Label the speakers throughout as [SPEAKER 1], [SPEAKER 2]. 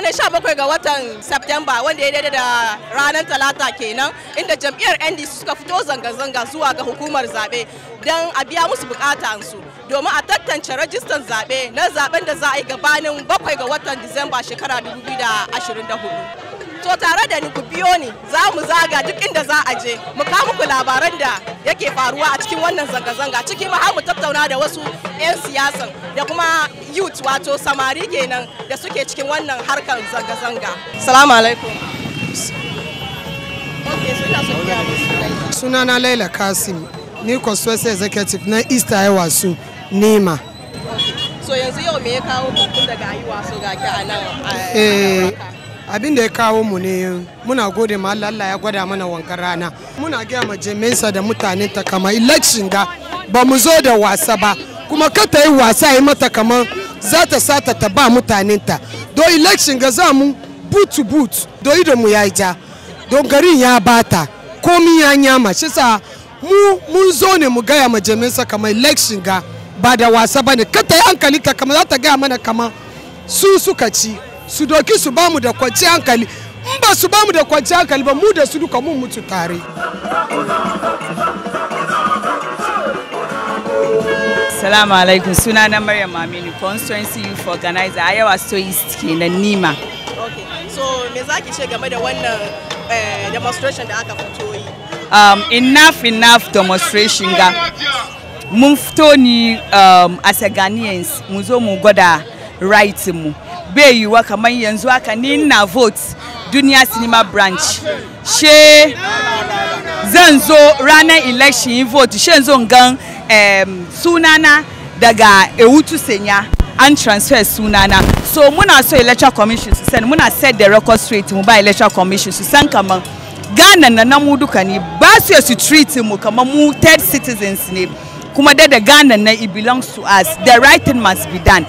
[SPEAKER 1] ne 17 ga watan September wanda ya daidai da ranar Talata kenan inda jam'iyyar NDC suka fito zanga-zanga zuwa ga hukumar zaɓe don a biya musu bukatansu domin a tantance rajistan zaɓe na zaɓen da za a yi gabanin 7 ga watan Disamba shekara 2024. To tare da ni ku biyo ni za mu zaga duk inda za a je mu kawo muku labaran da yake faruwa a cikin wannan zanga-zanga ciki ma har mu tattauna da wasu 'yan siyasan da kuma youth wato samari kenan da suke cikin wannan harkar zanga-zanga. Assalamu alaikum.
[SPEAKER 2] Sunana Laila Kasim, ni constituency executive na East Wasu Nima.
[SPEAKER 1] So yanzu yau me ya kawo mutum daga Wasu ga ki a nan?
[SPEAKER 2] Abin da ya kawo mu ne muna gode ma Allah ya gwada mana wankan rana. Muna gaya ma jami'ansa da mutanen ta kama election ga ba mu zo da wasa ba, kuma ka ta yi wasa yi mata kamar za ta sata ta ba mutanen ta. Do election ga za mu boot to boot, do ido mu ya ja, don garin ya bata, komi ya nyama. Shi sa mun zo ne mu gaya ma jami'ansa kama election ga ba da wasa ba ne. Ka ta yi hankali ta kama za ta gaya mana kama su suka ci. Su doki su bamu da kwanciyar hankali, in ba su bamu da kwanciyar hankali ba mu da su duka mun mutu tare.
[SPEAKER 3] Assalamu alaikum, sunana Maryam Aminu, constituency youth organizer a Wasu East kenan Nima.
[SPEAKER 1] Okay, so me zaki ce game da wannan demonstration da aka fito yi?
[SPEAKER 3] Enough demonstration ga mun fito ni as a Ghanaians mu zo mu gwada right mu. Bai yiwuwa kamar yanzu haka ni na vote Duniya Cinema branch she zan zo ranar election yin vote she zo gan sunana daga Ewutu Senya an transfer sunana, so muna so electoral commission su sani muna set the record straight mu ba electoral commission su san kamar Ghana na mu duka ne ba su su treat mu kamar mu third citizens ne, kuma da Ghana na it belongs to us, the right thing must be done.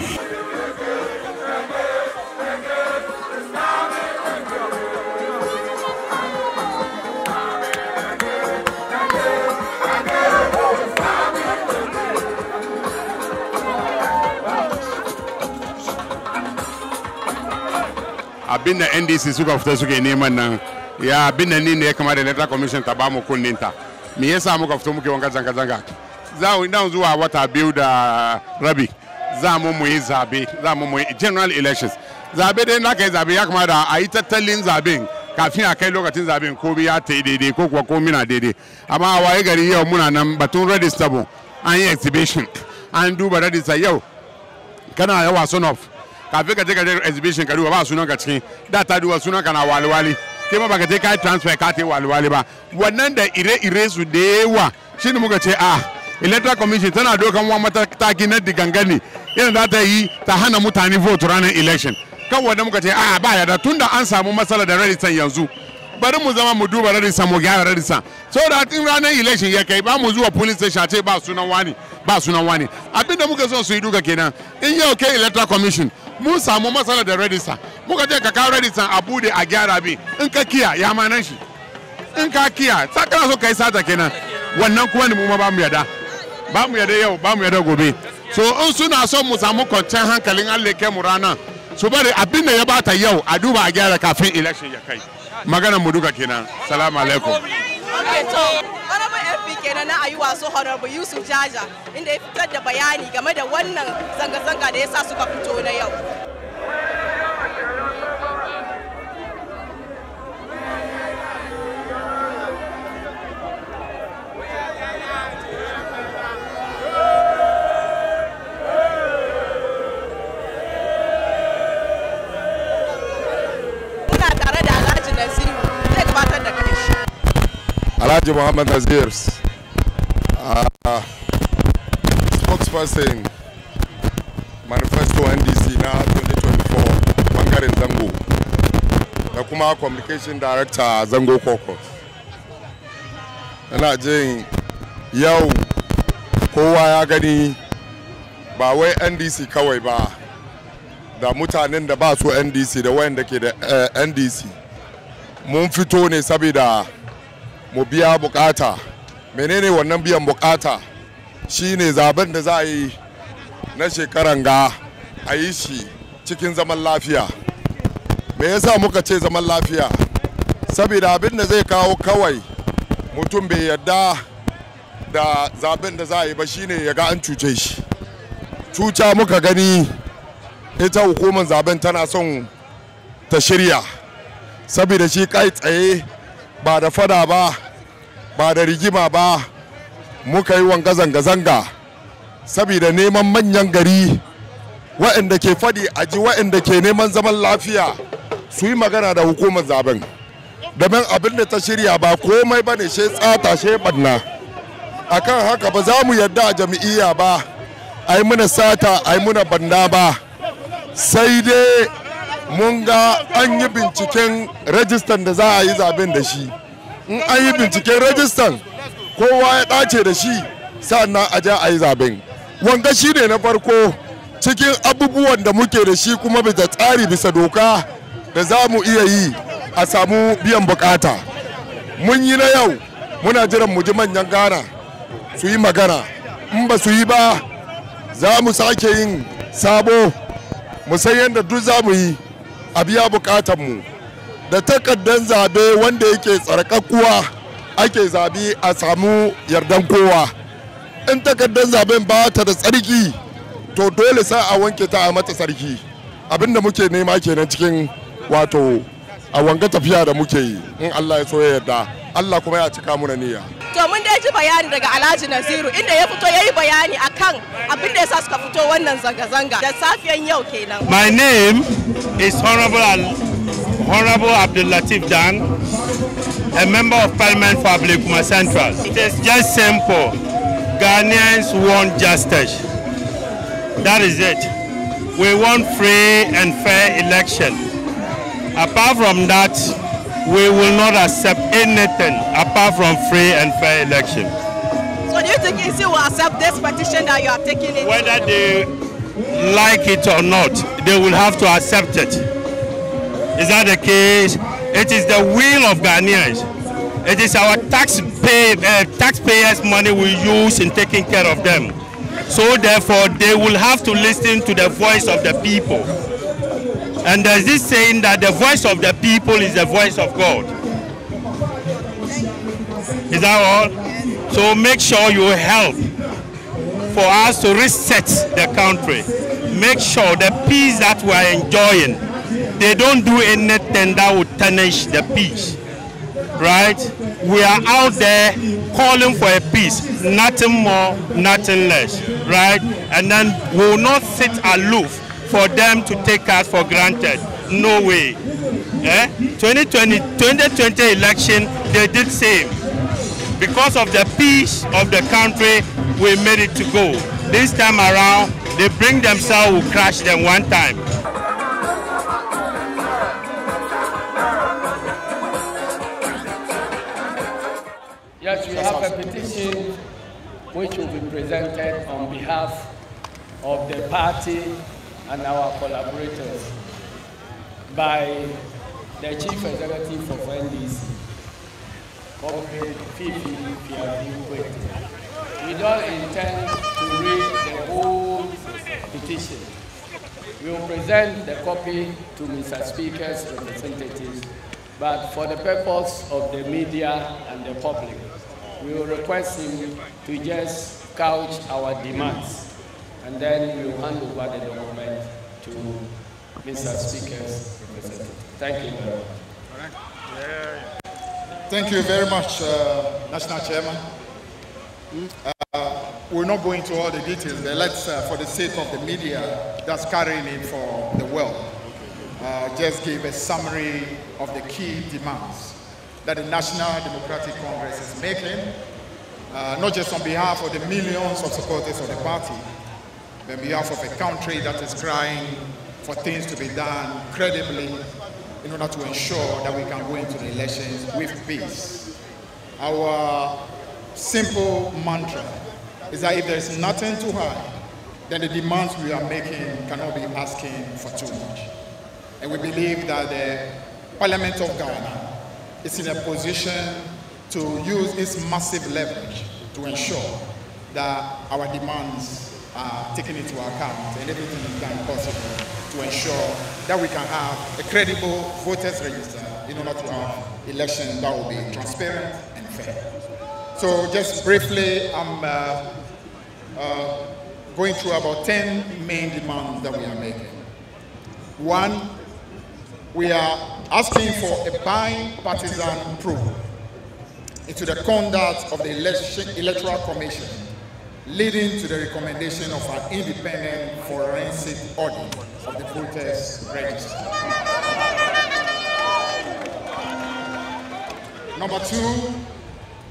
[SPEAKER 4] Abin da NDC suka fita suke neman nan ya abin da ni ne ya kamata electoral commission ta ba mu kunninta. Me yasa muka fito muke wanka zanga-zanga? Za mu dan zuwa wata 2 da rabi za mu yi zabe, za mu yi general elections. Zabe dai na kai zabe ya kamata a yi tattalin zaben kafin a kai lokacin zaben ko ya ta yi daidai ko kuwa ko mina daidai. Amma a waye gari yau muna nan batun register an yi exhibition an duba register yau kana yawa son of kafin ka je ka exhibition ka duba ba sunan ka cikin da ta duba sunan ka na waliwali kai ma baka je ka transfer ka ta waliwali ba, wannan da ire-ire su da yawa shine muka ce electoral commission tana dokan wa mataki na digangani yana da ta yi ta hana mutane vote ranar election kan wanda muka ce ba ya da tunda an samu matsala da register yanzu bari mu zama mu duba register mu gyara register so da in ranar election ya kai ba mu zuwa police station ce ba sunan wani abinda muka so su yi duka kenan. In yau kai electoral commission mun samu matsala da register muka je ka kawo register a bude a gyara bi, in ka kiya ya manan shi, in ka kiya sakana so kai sata kenan, wannan kuma ne mu ma ba mu yada yau ba mu yada gobe. So in suna son mu samu kwanciyar hankalin Allah kai mu rana su bari abin da ya bata yau a duba a gyara kafin election ya kai. Maganar mu duka kenan. Salamu alaikum.
[SPEAKER 1] Okay, so honorable FP kenan na Wasu honorable Yusuf Jaja inda ya fitar da bayani game da wannan zanga-zanga da yasa suka fito na yau.
[SPEAKER 5] Alhaji Muhammad Nazir, spokesperson manifesto NDC na 2024 bangaren Zango da kuma communication director Zango Caucus. Ina jin yau kowa ya gani ba wai NDC kawai ba, da mutanen da ba su NDC da wayanda ke da NDC mun fito ne saboda mu biya bukata. Menene wannan biyan bukata? Shine zaben da za a yi na shekaran ga a yi shi cikin zaman lafiya. me yasa muka ce zaman lafiya saboda abin da zai kawo kawai mutum bai yarda da zaben da za a yi ba shine ya ga an cuce shi. Cuca muka gani ita hukumar zaben tana son ta shirya saboda shi kai tsaye ba da fada ba ba da rigima ba muka yi wanga zanga-zanga saboda neman manyan gari waɗanda ke faɗi a ji waɗanda ke neman zaman lafiya su yi magana da hukumar zaben domin abin da ta shirya ba komai ba ne she tsata she ɓanna. Akan haka ba za mu yarda a jam'iyya ba a yi muna sata a yi muna banda ba, sai dai mun ga an yi binciken rajistan da za a yi zaben da shi. In an yi binciken rajistan kowa ya ɗace da shi sa'annan a ja a yi zaben. Wanga shi ne na farko cikin abubuwan da muke da shi kuma bisa tsari bisa doka da za mu iya yi a samu biyan bukata. Mun yi na yau muna jiran mu ji manyan Ghana su yi magana, in ba su yi ba za mu sake yin sabo mu san yadda duk za mu yi a biya bukatanmu da takardar zabe wanda yake tsarkakkuwa ake zabi a samu yardan kowa. In takardar zaben ba ta da tsarki to dole sai a wanke ta a mata tsarki. Abinda muke nema kenan cikin wato a wanga tafiya da muke yi, in Allah ya so ya yarda, Allah kuma ya cika muna niyya.
[SPEAKER 1] To mun dai ji bayani daga Alhaji Naziru inda ya fito yayi bayani akan abin da yasa suka fito wannan zanga-zanga da safiyan yau kenan.
[SPEAKER 6] My name is Honorable Abdul Latif Dan, a member of Parliament for Ablekuma Central. It is just simple. Ghanaians want justice. That is it. We want free and fair election. Apart from that, we will not accept anything apart from free and fair election.
[SPEAKER 1] So do you think EC will accept this petition that you are taking in?
[SPEAKER 6] Whether they like it or not, they will have to accept it. Is that the case? It is the will of Ghanaians. It is our taxpayers' money we use in taking care of them. So therefore, they will have to listen to the voice of the people. And there's this saying that the voice of the people is the voice of God. Is that all? So make sure you help for us to reset the country. Make sure the peace that we are enjoying, they don't do anything that would tarnish the peace. Right? We are out there calling for a peace, nothing more, nothing less. Right? And then we will not sit aloof for them to take us for granted. No way. 2020 election, they did same. Because of the peace of the country, we made it to go. This time around, they bring themselves, will crash them one time.
[SPEAKER 7] Yes, we have a petition which will be presented on behalf of the party and our collaborators by the Chief Executive of NDC, Comrade Fifi. We don't intend to read the whole petition. We will present the copy to Mr. Speaker's representatives, but for the purpose of the media and the public, we will request him to just couch our demands, and then we will hand over the document to Mr. Speaker's representative. Thank you very much.
[SPEAKER 8] Thank you very much, National Chairman. We're not going into all the details, but let's, for the sake of the media that's carrying it for the world, just give a summary of the key demands that the National Democratic Congress is making, not just on behalf of the millions of supporters of the party, but on behalf of a country that is crying for things to be done credibly in order to ensure that we can go into the elections with peace. Our simple mantra is that if there's nothing to hide, then the demands we are making cannot be asking for too much. And we believe that the Parliament of Ghana is in a position to use its massive leverage to ensure that our demands are taken into account and everything is done possible to ensure that we can have a credible voters register in order to have elections that will be transparent and fair. So just briefly, I'm going through about 10 main demands that we are making. One, we are asking for a bipartisan probe into the conduct of the Electoral Commission, leading to the recommendation of an independent forensic audit of the voters' register. Number two,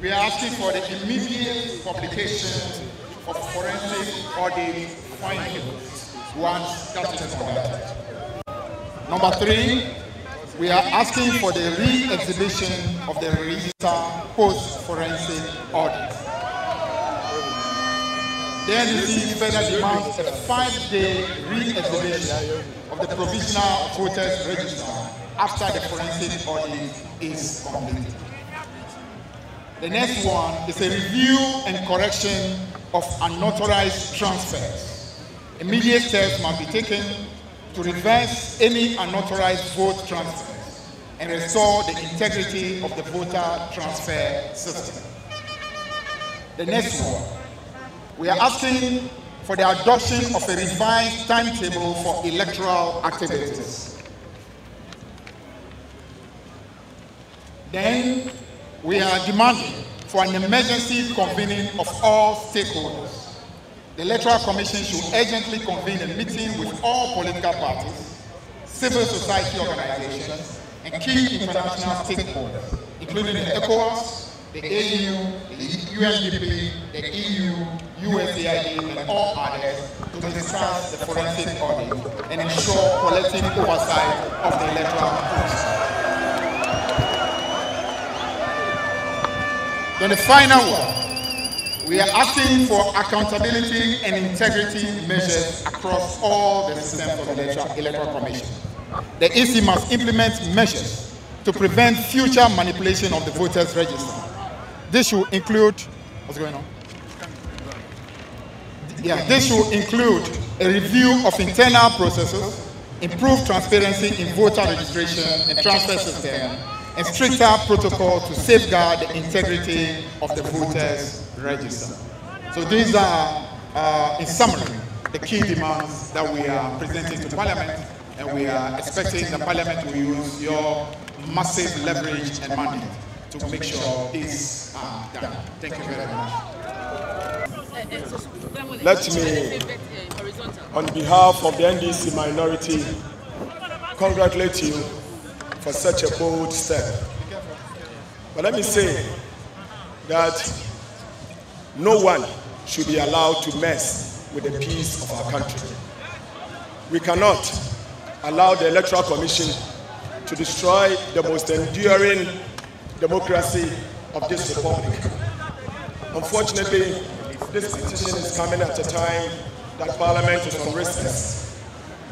[SPEAKER 8] we are asking for the immediate publication of forensic audit findings once that is conducted. Number three, we are asking for the re-exhibition of the register post-forensic audit. The NDC further demands a 5-day re-exhibition of the provisional voters register after the forensic audit is completed. The next one is a review and correction of unauthorized transfers. Immediate steps must be taken to reverse any unauthorized vote transfers and restore the integrity of the voter transfer system. The next one, we are asking for the adoption of a revised timetable for electoral activities. Then we are demanding for an emergency convening of all stakeholders. The Electoral Commission should urgently convene a meeting with all political parties, civil society organizations, and key international stakeholders, including the ECOWAS, the AU, the UNDP, the EU, USAID, and all others to discuss the forensic audit and ensure collective oversight of the electoral process. Then the final one, we are asking for accountability and integrity measures across all the systems of the Electoral Commission. The EC must implement measures to prevent future manipulation of the voters' register. This should include, what's going on? This should include a review of internal processes, improved transparency in voter registration and transfer system, and stricter protocol to safeguard the integrity of the voters' register. So these are, in summary, the key demands that we are presenting to Parliament, and we are expecting the Parliament will use your massive leverage and mandate to make sure these are done. Thank you very much.
[SPEAKER 9] Let me, on behalf of the NDC minority, congratulate you for such a bold step. But let me say that no one should be allowed to mess with the peace of our country. We cannot allow the Electoral Commission to destroy the most enduring democracy of this republic. Unfortunately, this petition is coming at a time that Parliament is on recess.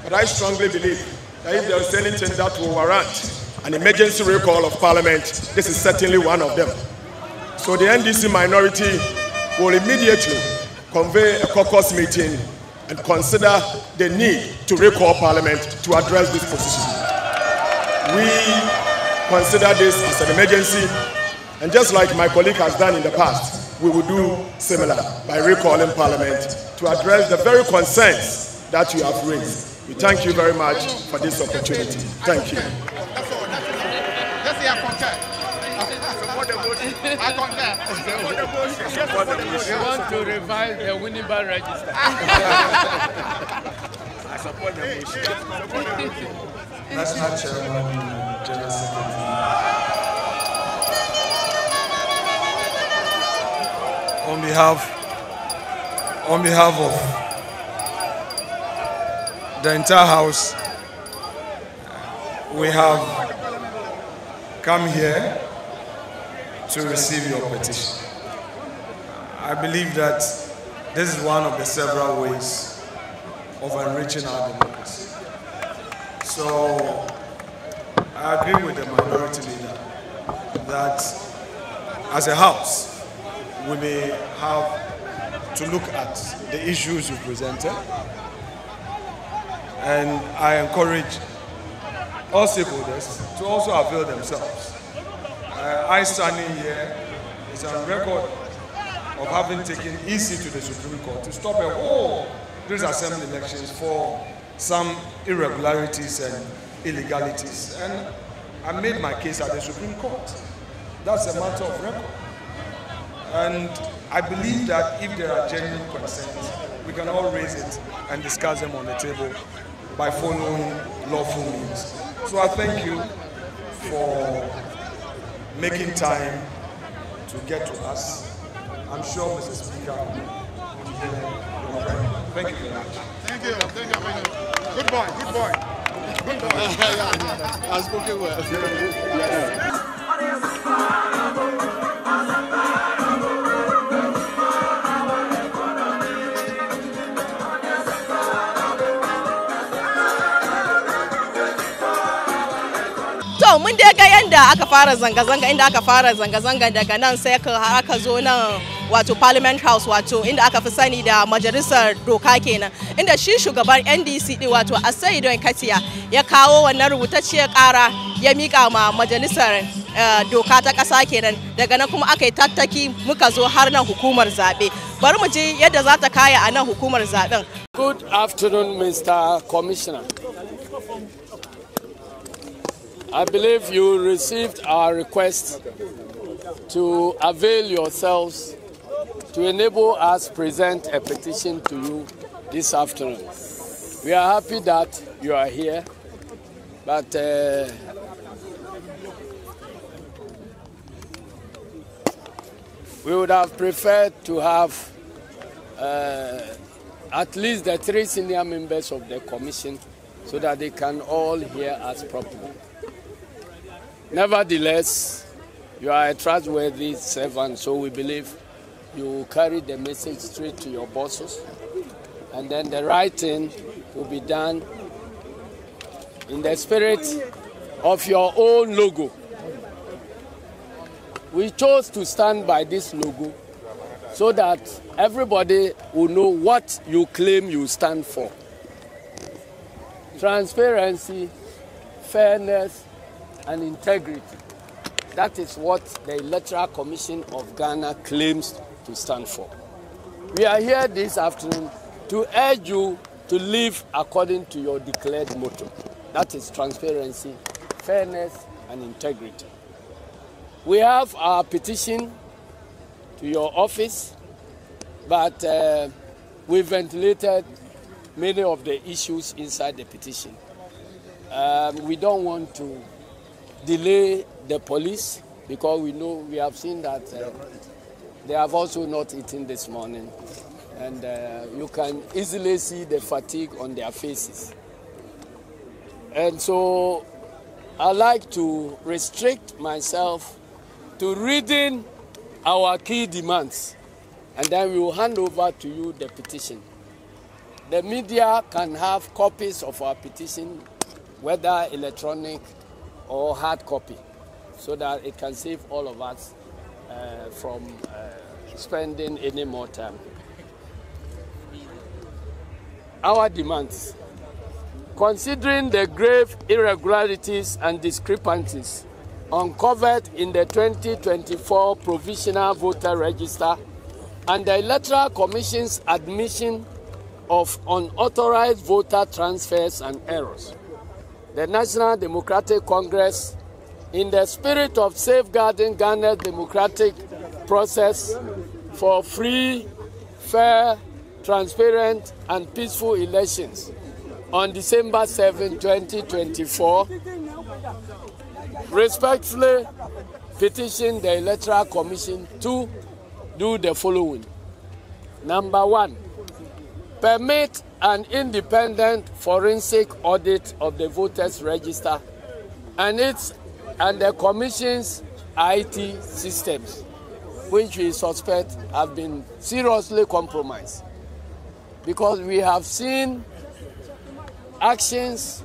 [SPEAKER 9] But I strongly believe that if there is anything that will warrant an emergency recall of Parliament, this is certainly one of them. So the NDC minority will immediately convene a caucus meeting and consider the need to recall Parliament to address this position. We consider this as an emergency, and just like my colleague has done in the past, we will do similar by recalling Parliament to address the very concerns that you have raised. We thank you very much for this opportunity. Thank you.
[SPEAKER 7] We want to revise the winning bar register.
[SPEAKER 9] I support the motion. National Chairman, General Secretary. On behalf of the entire House, we have come here to receive your petition. I believe that this is one of the several ways of enriching our democracy. So I agree with the minority leader that as a House, we may have to look at the issues you presented. And I encourage all stakeholders to also avail themselves. I standing here is on record of having taken EC to the Supreme Court to stop all these assembly elections for some irregularities and illegalities. And I made my case at the Supreme Court. That's a matter of record. And I believe that if there are genuine concerns, we can all raise it and discuss them on the table by following lawful means. So I thank you for making time to get to us. I'm sure, Mr. Speaker, thank you very much.
[SPEAKER 8] Thank you. Thank you. Good boy. Good boy. Good boy. I spoke well. Yes.
[SPEAKER 1] To mun dai ga yanda aka fara zanga-zanga, inda aka fara zanga-zanga daga nan sai aka zo nan wato Parliament House, wato inda aka fi sani da majalisar doka kenan, inda shi shugaban NDC din wato Hausazone ya kawo wannan rubutacciyar ƙara ya mika ma majalisar doka ta ƙasa kenan. Daga nan kuma aka yi tattaki muka zo har nan hukumar zaɓe. Bari mu ji yadda za ta kaya a nan hukumar zaɓen.
[SPEAKER 7] Good afternoon, Mr. Commissioner. I believe you received our request to avail yourselves to enable us present a petition to you this afternoon. We are happy that you are here, but we would have preferred to have at least the 3 senior members of the commission so that they can all hear us properly. Nevertheless, you are a trustworthy servant, so we believe you carry the message straight to your bosses, and then the right thing will be done in the spirit of your own logo. We chose to stand by this logo so that everybody will know what you claim you stand for. Transparency, fairness, and integrity. That is what the Electoral Commission of Ghana claims to stand for. We are here this afternoon to urge you to live according to your declared motto. That is transparency, fairness, and integrity. We have our petition to your office, but we ventilated many of the issues inside the petition. We don't want to delay the police because we have seen that they have also not eaten this morning, and you can easily see the fatigue on their faces. And so I like to restrict myself to reading our key demands, and then we will hand over to you the petition. The media can have copies of our petition, whether electronic or hard copy, so that it can save all of us from spending any more time. Our demands. Considering the grave irregularities and discrepancies uncovered in the 2024 Provisional Voter Register and the Electoral Commission's admission of unauthorized voter transfers and errors, the National Democratic Congress, in the spirit of safeguarding Ghana's democratic process for free, fair, transparent, and peaceful elections on December 7, 2024, respectfully petition the Electoral Commission to do the following. Number 1, permit an independent forensic audit of the voters' register and the Commission's IT systems, which we suspect have been seriously compromised. Because we have seen actions,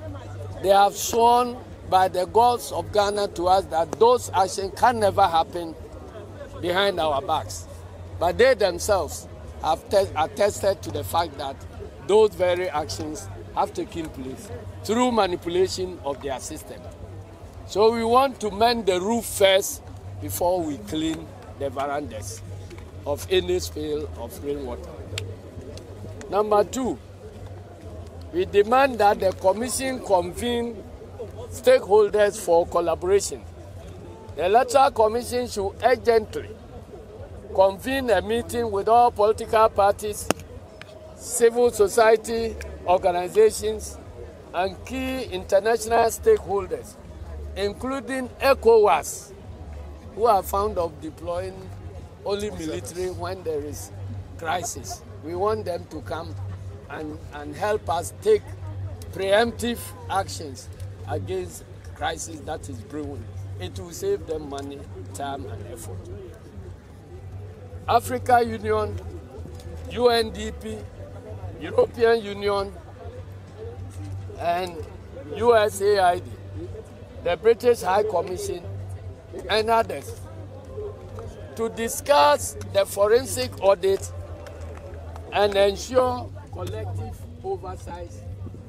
[SPEAKER 7] they have sworn by the gods of Ghana to us that those actions can never happen behind our backs. But they themselves have attested to the fact that those very actions have taken place through manipulation of their system. So we want to mend the roof first before we clean the verandas of any spill of rainwater. Number 2, we demand that the Commission convene stakeholders for collaboration. The Electoral Commission should urgently convene a meeting with all political parties, civil society organizations, and key international stakeholders, including ECOWAS, who are fond of deploying only military when there is crisis. We want them to come and help us take preemptive actions against crisis that is brewing. It will save them money, time, and effort. Africa Union, UNDP, European Union, and USAID, the British High Commission, and others, to discuss the forensic audit and ensure collective oversight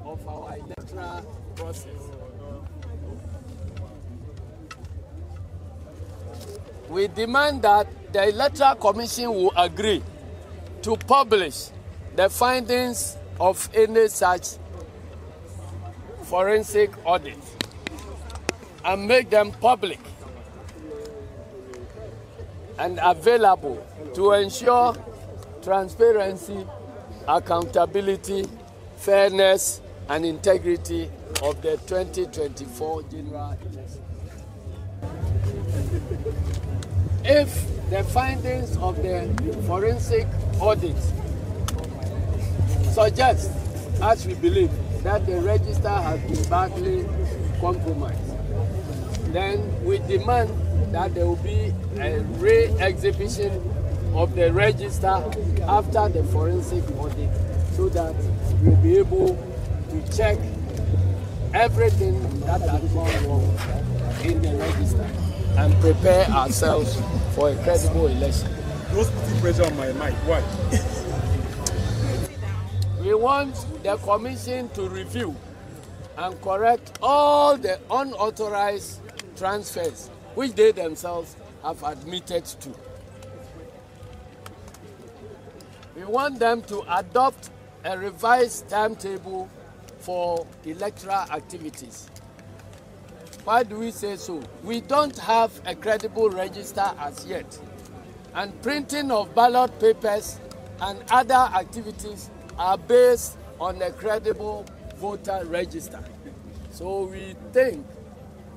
[SPEAKER 7] of our electoral process. We demand that the Electoral Commission will agree to publish the findings of any such forensic audit and make them public and available to ensure transparency, accountability, fairness, and integrity of the 2024 general election. If the findings of the forensic audit suggest, as we believe, that the register has been badly compromised, then we demand that there will be a re-exhibition of the register after the forensic audit, so that we'll be able to check everything that has gone wrong in the register and prepare ourselves for a credible election.
[SPEAKER 9] Those putting pressure on my mind, why?
[SPEAKER 7] We want the Commission to review and correct all the unauthorized transfers which they themselves have admitted to. We want them to adopt a revised timetable for electoral activities. Why do we say so? We don't have a credible register as yet, and printing of ballot papers and other activities are based on a credible voter register. So we think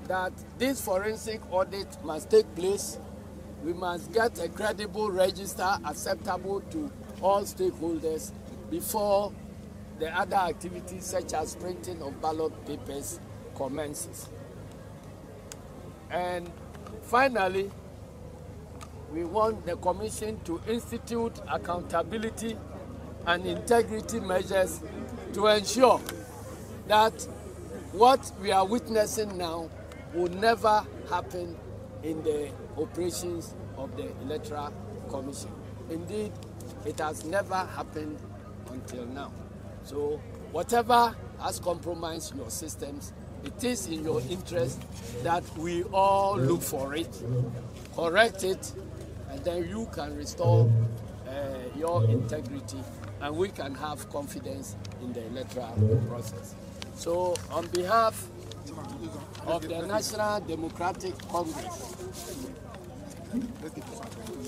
[SPEAKER 7] that this forensic audit must take place. We must get a credible register acceptable to all stakeholders before the other activities such as printing of ballot papers commences. And finally, we want the Commission to institute accountability and integrity measures to ensure that what we are witnessing now will never happen in the operations of the Electoral Commission. Indeed, it has never happened until now. So whatever has compromised your systems, it is in your interest that we all look for it, correct it, and then you can restore your integrity, and we can have confidence in the electoral process. So on behalf of the National Democratic Congress,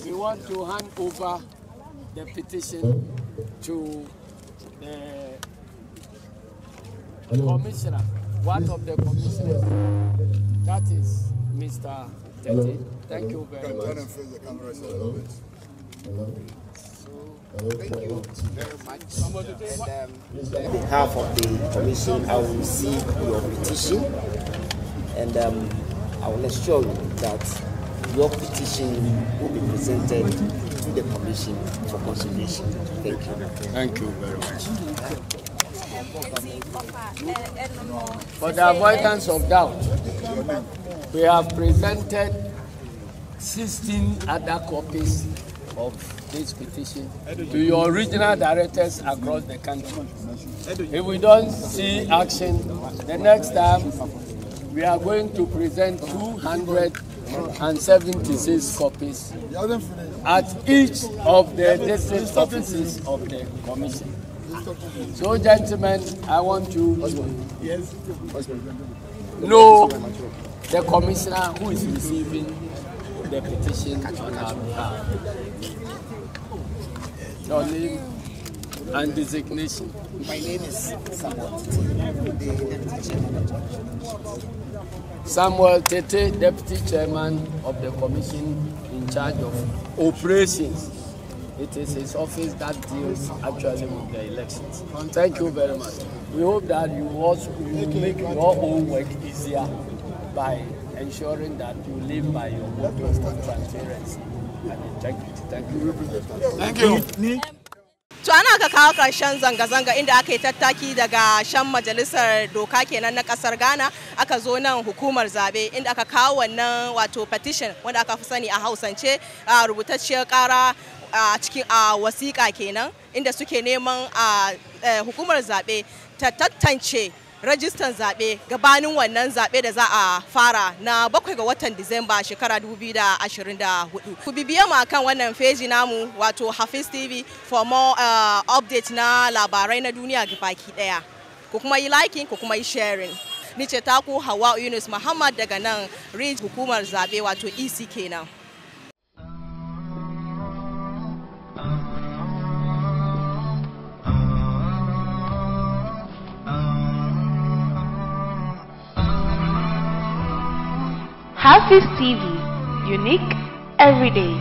[SPEAKER 7] we want to hand over the petition to the commissioner, one of the commissioners, that is Mr. Tete. Thank you very much.
[SPEAKER 10] Thank you very much. And on behalf of the Commission, I will receive your petition, and I will assure you that your petition will be presented to the Commission for consideration. Thank you.
[SPEAKER 7] Thank you very much. For the avoidance of doubt, we have presented 16 other copies of this petition to your regional directors across the country. If we don't see action, the next time we are going to present 276 copies at each of the district offices of the commission. So, gentlemen, I want you to know the commissioner who is receiving the petition on our behalf. Your name and designation.
[SPEAKER 10] My name is Samuel,
[SPEAKER 7] Samuel Tete, Deputy Chairman of the Commission in charge of operations. It is his office that deals actually with the elections. Thank you very much. We hope that you also will make your own work easier by ensuring that you live by your mottos of transparency and integrity. Thank you.
[SPEAKER 8] Thank you.
[SPEAKER 1] To ana aka kawo ƙarshen zanga-zanga inda aka yi tattaki daga shan majalisar doka kenan na ƙasar Ghana aka zo nan hukumar zabe inda aka kawo wannan wato petition wanda aka fi sani a Hausance rubutacciyar ƙara a cikin wasiƙa kenan inda suke neman hukumar zabe ta tantance rajistan zaɓe gabanin wannan zaɓe da za a fara na 7 ga watan Disamba shekara 2024. Ku bibiye mu akan wannan feji namu wato Hafiz TV for more update na labarai na duniya baki daya. Ku kuma yi liking, ku kuma yi sharing. Ni ce taku Hawa Yunus Muhammad daga nan Ridge hukumar zaɓe wato EC kenan.
[SPEAKER 11] HAFIZ TV, unique every day.